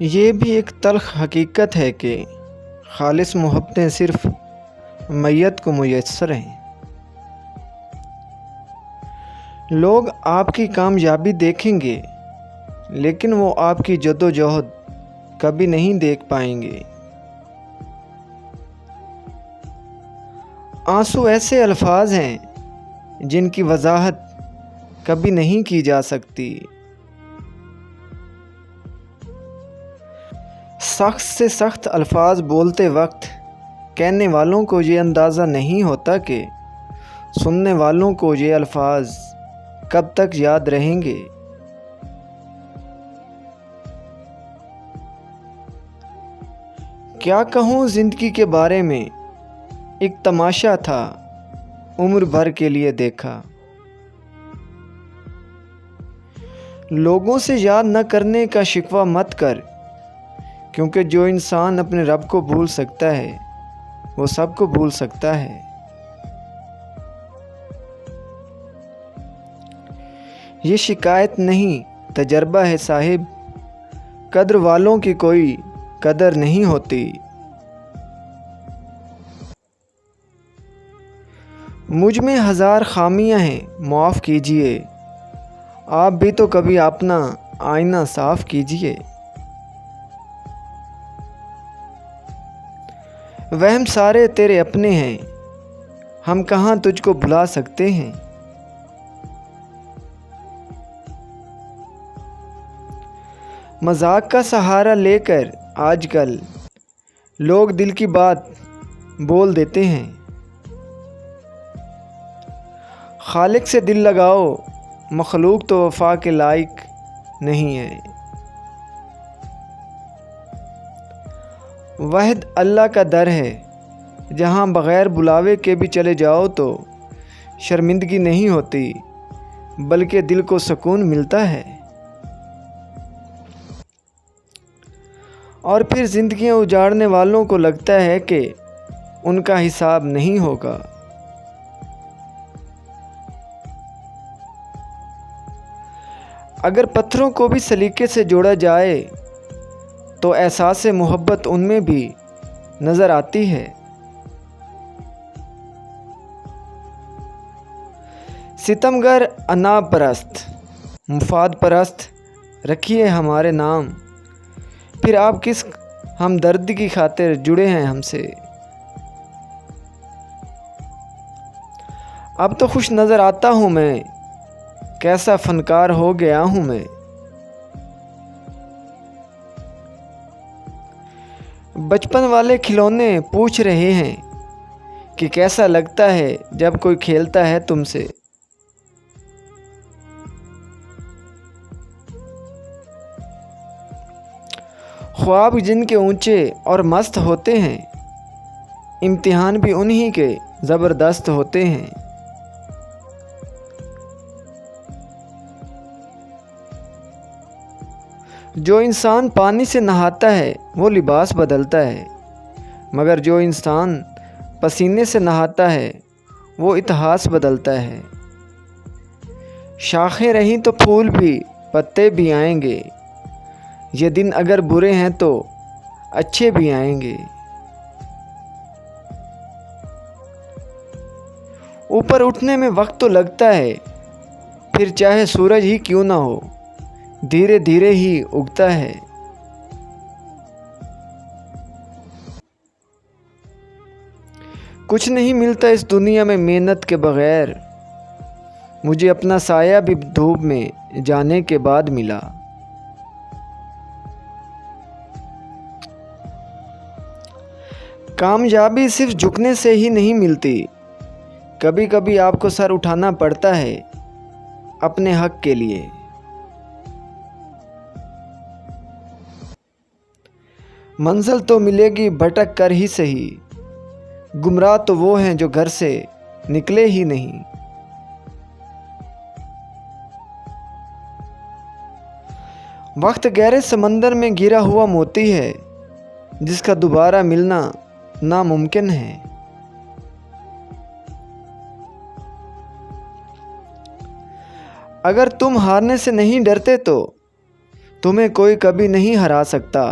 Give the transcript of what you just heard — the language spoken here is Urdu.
یہ بھی ایک تلخ حقیقت ہے کہ خالص محبتیں صرف میت کو میسر ہیں۔ لوگ آپ کی کامیابی دیکھیں گے لیکن وہ آپ کی جدوجہد کبھی نہیں دیکھ پائیں گے۔ آنسو ایسے الفاظ ہیں جن کی وضاحت کبھی نہیں کی جا سکتی۔ سخت سے سخت الفاظ بولتے وقت کہنے والوں کو یہ اندازہ نہیں ہوتا کہ سننے والوں کو یہ الفاظ کب تک یاد رہیں گے۔ کیا کہوں زندگی کے بارے میں، ایک تماشا تھا عمر بھر کے لیے دیکھا۔ لوگوں سے یاد نہ کرنے کا شکوہ مت کر، کیونکہ جو انسان اپنے رب کو بھول سکتا ہے وہ سب کو بھول سکتا ہے۔ یہ شکایت نہیں تجربہ ہے صاحب، قدر والوں کی کوئی قدر نہیں ہوتی۔ مجھ میں ہزار خامیاں ہیں معاف کیجئے، آپ بھی تو کبھی اپنا آئینہ صاف کیجئے۔ وہم سارے تیرے اپنے ہیں، ہم کہاں تجھ کو بھلا سکتے ہیں۔ مذاق کا سہارا لے کر آج کل لوگ دل کی بات بول دیتے ہیں۔ خالق سے دل لگاؤ، مخلوق تو وفا کے لائق نہیں ہے۔ واحد اللہ کا در ہے، جہاں بغیر بلاوے کے بھی چلے جاؤ تو شرمندگی نہیں ہوتی بلکہ دل کو سکون ملتا ہے۔ اور پھر زندگیاں اجاڑنے والوں کو لگتا ہے کہ ان کا حساب نہیں ہوگا۔ اگر پتھروں کو بھی سلیقے سے جوڑا جائے تو احساس محبت ان میں بھی نظر آتی ہے۔ ستمگر انا پرست، مفاد پرست رکھیے ہمارے نام، پھر آپ کس ہمدردی کی خاطر جڑے ہیں ہم سے۔ اب تو خوش نظر آتا ہوں میں، کیسا فنکار ہو گیا ہوں میں۔ بچپن والے کھلونے پوچھ رہے ہیں کہ کیسا لگتا ہے جب کوئی کھیلتا ہے تم سے۔ خواب جن کے اونچے اور مست ہوتے ہیں، امتحان بھی انہی کے زبردست ہوتے ہیں۔ جو انسان پانی سے نہاتا ہے وہ لباس بدلتا ہے، مگر جو انسان پسینے سے نہاتا ہے وہ اتہاس بدلتا ہے۔ شاخیں رہیں تو پھول بھی پتے بھی آئیں گے، یہ دن اگر برے ہیں تو اچھے بھی آئیں گے۔ اوپر اٹھنے میں وقت تو لگتا ہے، پھر چاہے سورج ہی کیوں نہ ہو، دھیرے دھیرے ہی اگتا ہے۔ کچھ نہیں ملتا اس دنیا میں محنت کے بغیر، مجھے اپنا سایہ بھی دھوپ میں جانے کے بعد ملا۔ کامیابی صرف جھکنے سے ہی نہیں ملتی، کبھی کبھی آپ کو سر اٹھانا پڑتا ہے اپنے حق کے لیے۔ منزل تو ملے گی بھٹک کر ہی سہی، گمراہ تو وہ ہیں جو گھر سے نکلے ہی نہیں۔ وقت گہرے سمندر میں گرا ہوا موتی ہے جس کا دوبارہ ملنا ناممکن ہے۔ اگر تم ہارنے سے نہیں ڈرتے تمہیں کوئی کبھی نہیں ہرا سکتا